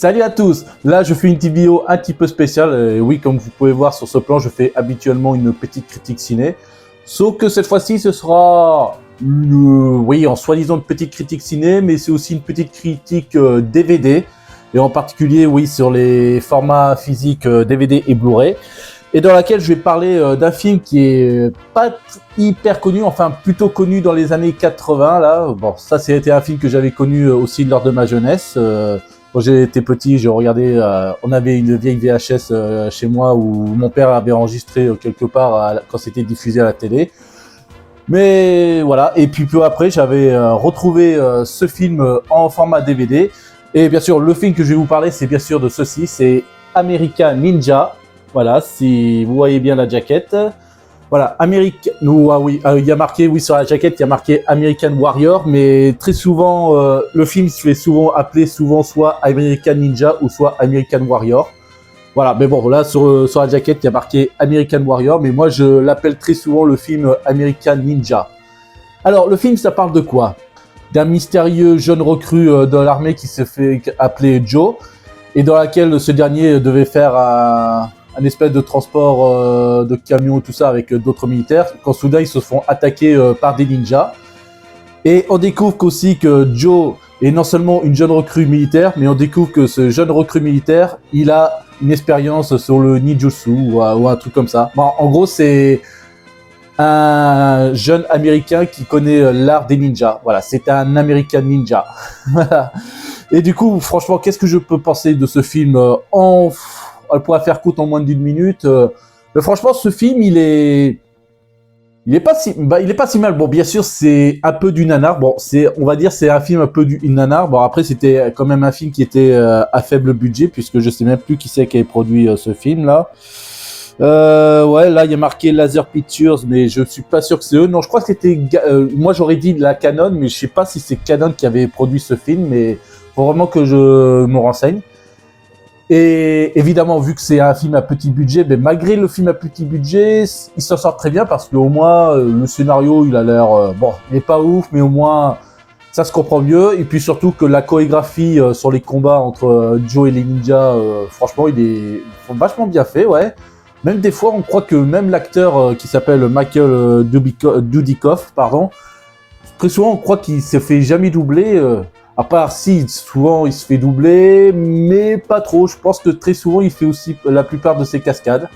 Salut à tous. Là, je fais une petite vidéo un petit peu spéciale. Et oui, comme vous pouvez voir sur ce plan, je fais habituellement une petite critique ciné. Sauf que cette fois-ci, ce sera oui, en soi-disant une petite critique ciné, mais c'est aussi une petite critique DVD. Et en particulier, oui, sur les formats physiques DVD et Blu-ray. Et dans laquelle je vais parler d'un film qui est pas hyper connu, enfin plutôt connu dans les années 80 là. Bon, ça c'était un film que j'avais connu aussi lors de ma jeunesse. Quand j'étais petit, j'ai regardé, on avait une vieille VHS chez moi où mon père avait enregistré quelque part quand c'était diffusé à la télé. Mais voilà, et puis peu après, j'avais retrouvé ce film en format DVD. Et bien sûr, le film que je vais vous parler, c'est bien sûr de ceci, c'est American Ninja. Voilà, si vous voyez bien la jaquette. Voilà, il y a marqué, oui, sur la jaquette, il y a marqué American Warrior, mais très souvent, le film se fait souvent appeler soit American Ninja ou soit American Warrior. Voilà, mais bon, là, sur la jaquette, il y a marqué American Warrior, mais moi, je l'appelle très souvent le film American Ninja. Alors, le film, ça parle de quoi? D'un mystérieux jeune recrue de l'armée qui se fait appeler Joe, et dans laquelle ce dernier devait faire un espèce de transport de camions, tout ça, avec d'autres militaires, quand soudain ils se font attaquer par des ninjas. Et on découvre aussi que Joe est non seulement une jeune recrue militaire, mais on découvre que ce jeune recrue militaire, il a une expérience sur le ninjutsu ou un truc comme ça. Bon, en gros, c'est un jeune américain qui connaît l'art des ninjas. Voilà, c'est un American Ninja. Et du coup, franchement, qu'est-ce que je peux penser de ce film elle pourrait faire courte en moins d'une minute. Mais franchement, ce film, il est pas si mal. Bon, bien sûr, c'est un peu du nanar. Bon, on va dire, c'est un film un peu du nanar. Bon, après, c'était quand même un film qui était à faible budget, puisque je sais même plus qui c'est qui a produit ce film-là. Ouais, là, il y a marqué Laser Pictures, mais je suis pas sûr que c'est eux. Non, je crois que c'était, moi, j'aurais dit la Canon, mais je sais pas si c'est Canon qui avait produit ce film, mais faut vraiment que je me renseigne. Et évidemment, vu que c'est un film à petit budget, mais malgré le film à petit budget, il s'en sort très bien parce qu'au moins, le scénario, il a l'air, bon, il n'est pas ouf, mais au moins, ça se comprend mieux. Et puis surtout que la chorégraphie sur les combats entre Joe et les ninjas, franchement, il est vachement bien fait, ouais. Même des fois, on croit que même l'acteur qui s'appelle Michael Dudikoff, pardon, très souvent, on croit qu'il se fait jamais doubler. À part si, souvent il se fait doubler, mais pas trop. Je pense que très souvent il fait aussi la plupart de ses cascades.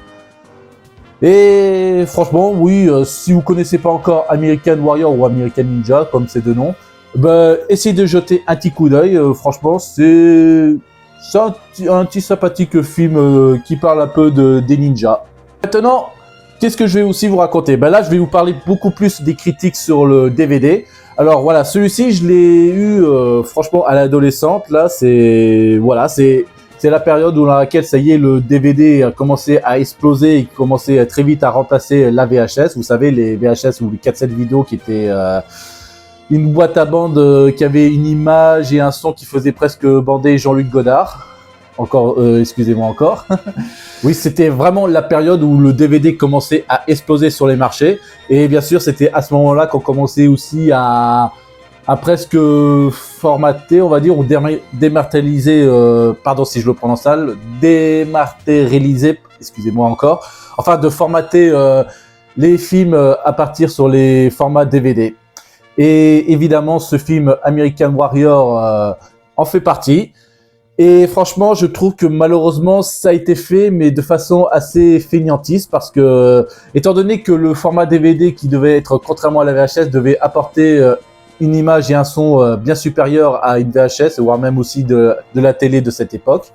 Et franchement, oui, si vous connaissez pas encore American Warrior ou American Ninja, comme ces deux noms, essayez de jeter un petit coup d'œil. Franchement, c'est un petit sympathique film qui parle un peu des ninjas. Maintenant, qu'est-ce que je vais aussi vous raconter? Là, je vais vous parler beaucoup plus des critiques sur le DVD. Alors voilà, celui-ci, je l'ai eu franchement à l'adolescente. Là, c'est la période dans laquelle ça y est, le DVD a commencé à exploser et commençait très vite à remplacer la VHS. Vous savez, les VHS ou les cassettes vidéo qui étaient une boîte à bande qui avait une image et un son qui faisait presque bander Jean-Luc Godard. Excusez-moi encore. Oui, c'était vraiment la période où le DVD commençait à exploser sur les marchés. Et bien sûr, c'était à ce moment-là qu'on commençait aussi à presque formater, on va dire, ou dématérialiser, pardon si je le prononce sale, dématérialiser, excusez-moi encore, enfin de formater les films à partir sur les formats DVD. Et évidemment, ce film American Warrior en fait partie. Et franchement, je trouve que malheureusement, ça a été fait, mais de façon assez fainéantiste, parce que, étant donné que le format DVD qui devait être, contrairement à la VHS, devait apporter une image et un son bien supérieur à une VHS, voire même aussi de la télé de cette époque.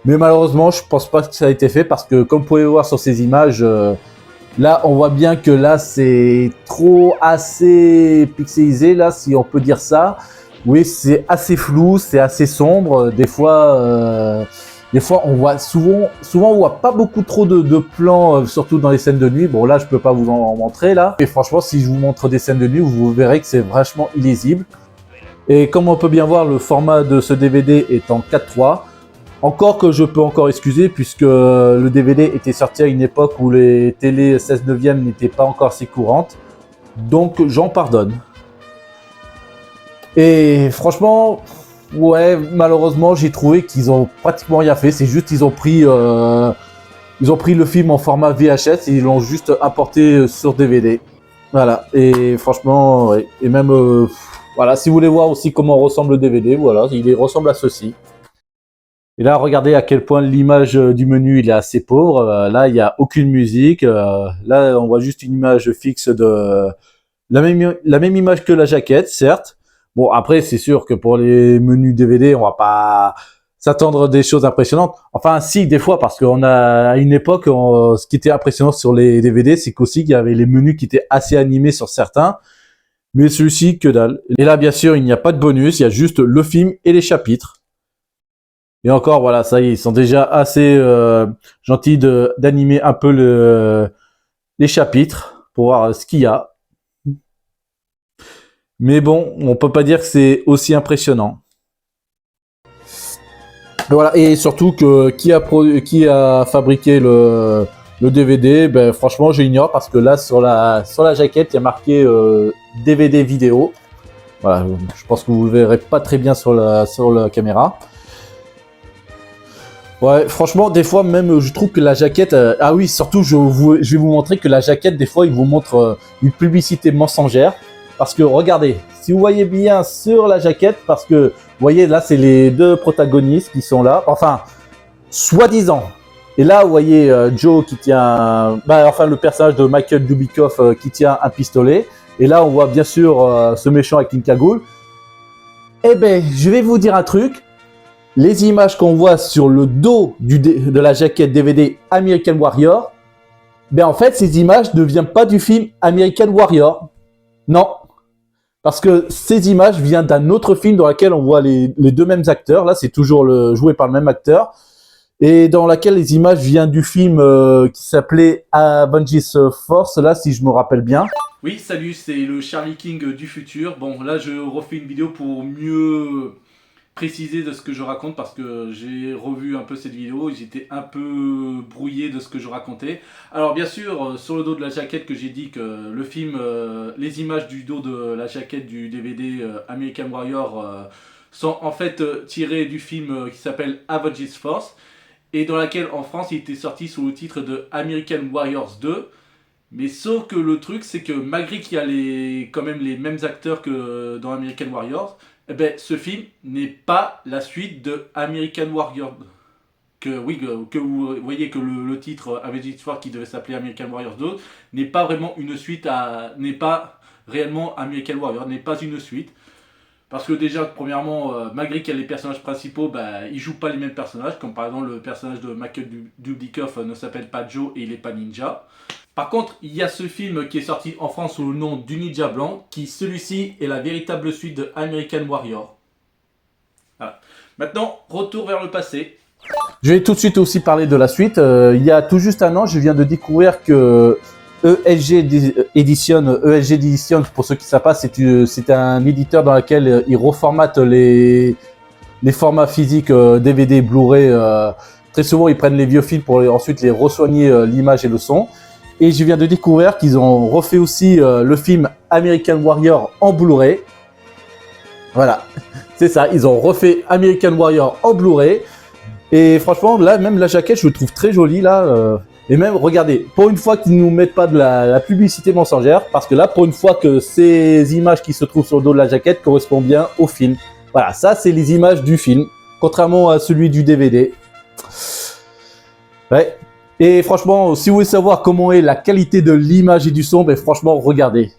Mais malheureusement, je pense pas que ça a été fait, parce que comme vous pouvez voir sur ces images, là, on voit bien que là, c'est assez pixelisé, là, si on peut dire ça. Oui, c'est assez flou, c'est assez sombre. Des fois, on voit souvent, on voit pas beaucoup trop de plans, surtout dans les scènes de nuit. Bon, là, je peux pas vous en montrer là. Et franchement, si je vous montre des scènes de nuit, vous verrez que c'est vachement illisible. Et comme on peut bien voir, le format de ce DVD est en 4:3. Encore que je peux encore excuser, puisque le DVD était sorti à une époque où les télés 16:9 n'étaient pas encore si courantes. Donc, j'en pardonne. Et franchement, Ouais, malheureusement, j'ai trouvé qu'ils ont pratiquement rien fait. C'est juste ils ont pris le film en format VHS et ils l'ont juste importé sur DVD. Voilà. Et franchement, ouais. Et même, voilà, si vous voulez voir aussi comment ressemble le DVD, voilà, il ressemble à ceci. Et là, regardez à quel point l'image du menu il est assez pauvre. Là, il n'y a aucune musique. Là, on voit juste une image fixe de la même image que la jaquette, certes. Bon, après, c'est sûr que pour les menus DVD, on va pas s'attendre des choses impressionnantes. Enfin, si, des fois, parce qu'on a, à une époque, ce qui était impressionnant sur les DVD, c'est qu'aussi, il y avait les menus qui étaient assez animés sur certains. Mais celui-ci, que dalle. Et là, bien sûr, il n'y a pas de bonus, il y a juste le film et les chapitres. Et encore, voilà, ça y est, ils sont déjà assez gentils d'animer un peu les chapitres pour voir ce qu'il y a. Mais bon, on peut pas dire que c'est aussi impressionnant. Voilà, et surtout que qui a fabriqué le DVD, ben franchement j'ignore parce que là sur la jaquette il y a marqué DVD vidéo. Voilà, je pense que vous le verrez pas très bien sur la caméra. Ouais, franchement, des fois même, je trouve que la jaquette. Ah oui, surtout, je vais vous montrer que la jaquette, des fois, il vous montre une publicité mensongère. Parce que regardez, si vous voyez bien sur la jaquette, parce que vous voyez là, c'est les deux protagonistes qui sont là. Enfin, soi-disant. Et là, vous voyez Joe qui tient. Enfin, le personnage de Michael Dubikoff qui tient un pistolet. Et là, on voit bien sûr ce méchant avec une cagoule. Eh ben, je vais vous dire un truc. Les images qu'on voit sur le dos de la jaquette DVD American Warrior, ben en fait, ces images ne viennent pas du film American Warrior. Non. Parce que ces images viennent d'un autre film dans lequel on voit les deux mêmes acteurs. Là, c'est toujours joué par le même acteur. Et dans laquelle les images viennent du film qui s'appelait Avengers Force, là, si je me rappelle bien. Oui, salut, c'est le Charlie King du futur. Bon, là, je refais une vidéo pour mieux préciser de ce que je raconte parce que j'ai revu un peu cette vidéo et j'étais un peu brouillé de ce que je racontais. Alors bien sûr, sur le dos de la jaquette que j'ai dit que le film, les images du dos de la jaquette du DVD American Warrior sont en fait tirées du film qui s'appelle Avengers Force et dans laquelle en France il était sorti sous le titre de American Warriors 2. Mais sauf que le truc, c'est que malgré qu'il y a quand même les mêmes acteurs que dans American Warriors, eh ben, ce film n'est pas la suite de American Warriors. Que vous voyez que le titre Avengers War qui devait s'appeler American Warriors 2 n'est pas vraiment une suite n'est pas réellement American Warriors, n'est pas une suite. Parce que déjà, premièrement, malgré qu'il y a les personnages principaux, bah, ils jouent pas les mêmes personnages. Comme par exemple, le personnage de Michael Dudikoff ne s'appelle pas Joe et il est pas ninja. Par contre, il y a ce film qui est sorti en France sous le nom du Ninja Blanc, qui celui-ci est la véritable suite de American Warrior. Voilà. Maintenant, retour vers le passé. Je vais tout de suite aussi parler de la suite. Il y a tout juste un an, je viens de découvrir que ESG Edition, pour ceux qui ne savent pas, c'est un éditeur dans lequel il reformate les formats physiques DVD, Blu-ray. Très souvent, ils prennent les vieux films pour ensuite les resoigner l'image et le son. Et je viens de découvrir qu'ils ont refait aussi le film American Warrior en Blu-ray. Voilà, c'est ça, ils ont refait American Warrior en Blu-ray. Et franchement, là, même la jaquette, je le trouve très jolie, là. Et même, regardez, pour une fois qu'ils ne nous mettent pas de la publicité mensongère, parce que là, pour une fois que ces images qui se trouvent sur le dos de la jaquette correspondent bien au film. Voilà, ça, c'est les images du film, contrairement à celui du DVD. Ouais. Et franchement, si vous voulez savoir comment est la qualité de l'image et du son, ben franchement, regardez.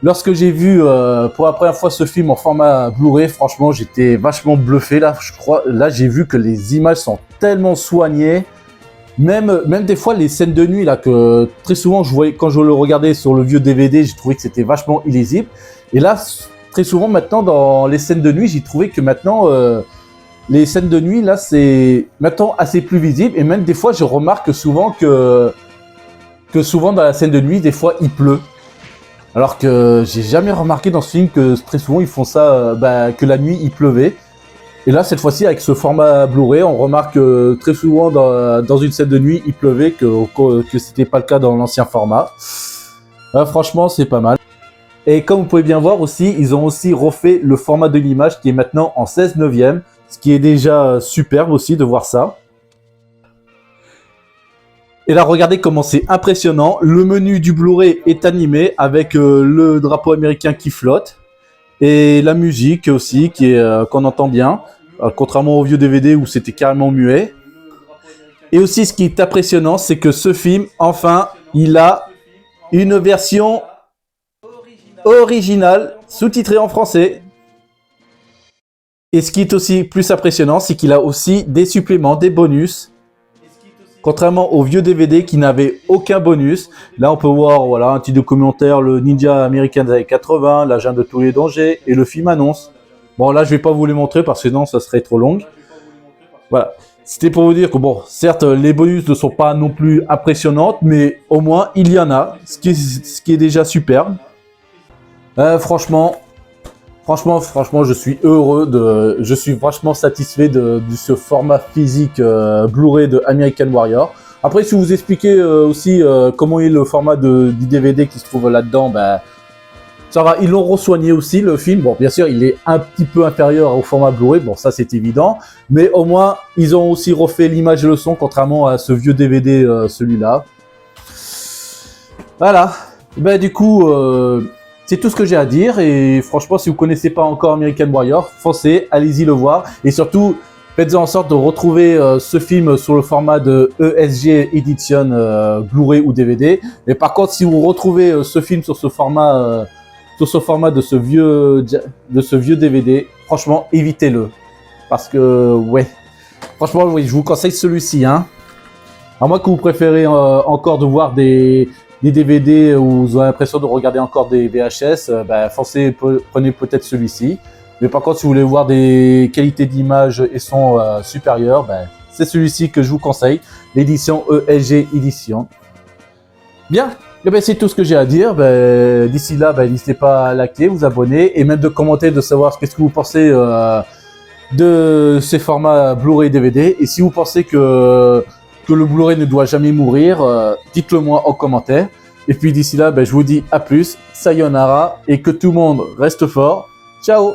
Lorsque j'ai vu pour la première fois ce film en format Blu-ray, franchement, j'étais vachement bluffé. Là, je crois, là, j'ai vu que les images sont tellement soignées. Même des fois, les scènes de nuit, là, que très souvent, je voyais, quand je le regardais sur le vieux DVD, j'ai trouvé que c'était vachement illisible. Et là, très souvent, maintenant, dans les scènes de nuit, j'ai trouvé que maintenant, les scènes de nuit, là, c'est maintenant assez plus visible. Et même des fois, je remarque souvent que souvent, dans la scène de nuit, des fois, il pleut. Alors que j'ai jamais remarqué dans ce film que très souvent ils font ça, que la nuit il pleuvait. Et là cette fois-ci avec ce format Blu-ray, on remarque très souvent dans une scène de nuit il pleuvait, que c'était pas le cas dans l'ancien format. Franchement c'est pas mal. Et comme vous pouvez bien voir aussi, ils ont aussi refait le format de l'image qui est maintenant en 16/9, ce qui est déjà superbe aussi de voir ça. Et là, regardez comment c'est impressionnant. Le menu du Blu-ray est animé avec le drapeau américain qui flotte. Et la musique aussi, qu'on entend bien. Contrairement au vieux DVD où c'était carrément muet. Et aussi, ce qui est impressionnant, c'est que ce film, enfin, il a une version originale, sous-titrée en français. Et ce qui est aussi plus impressionnant, c'est qu'il a aussi des suppléments, des bonus. Contrairement au vieux DVD qui n'avait aucun bonus, là on peut voir voilà, un petit documentaire, le ninja américain des années 80, l'agent de tous les dangers et le film annonce. Bon là je vais pas vous les montrer parce que sinon ça serait trop long. Voilà, c'était pour vous dire que bon, certes les bonus ne sont pas non plus impressionnantes, mais au moins il y en a, ce qui est déjà superbe. Franchement, je suis heureux je suis vachement satisfait de ce format physique Blu-ray de American Warrior. Après, si vous expliquez aussi comment est le format du DVD qui se trouve là-dedans, ça va, ils l'ont resoigné aussi le film. Bon, bien sûr, il est un petit peu inférieur au format Blu-ray, bon ça c'est évident, mais au moins ils ont aussi refait l'image et le son, contrairement à ce vieux DVD, celui-là. Voilà. Du coup. C'est tout ce que j'ai à dire et franchement si vous connaissez pas encore American Warrior, foncez, allez-y le voir et surtout faites en sorte de retrouver ce film sur le format de ESG Edition Blu-ray ou DVD. Mais par contre si vous retrouvez ce film sur ce format de ce vieux DVD, franchement évitez-le parce que ouais, franchement oui, je vous conseille celui-ci hein. À moins que vous préférez encore de voir des DVD où vous avez l'impression de regarder encore des VHS, foncez, prenez peut-être celui-ci. Mais par contre, si vous voulez voir des qualités d'image et son supérieures, c'est celui-ci que je vous conseille, l'édition ESG Edition. Bien, c'est tout ce que j'ai à dire. D'ici là, n'hésitez pas à liker, vous abonner et même de commenter, de savoir ce que vous pensez de ces formats Blu-ray DVD. Et si vous pensez que le Blu-ray ne doit jamais mourir, dites-le moi en commentaire. Et puis d'ici là, je vous dis à plus, sayonara, et que tout le monde reste fort. Ciao!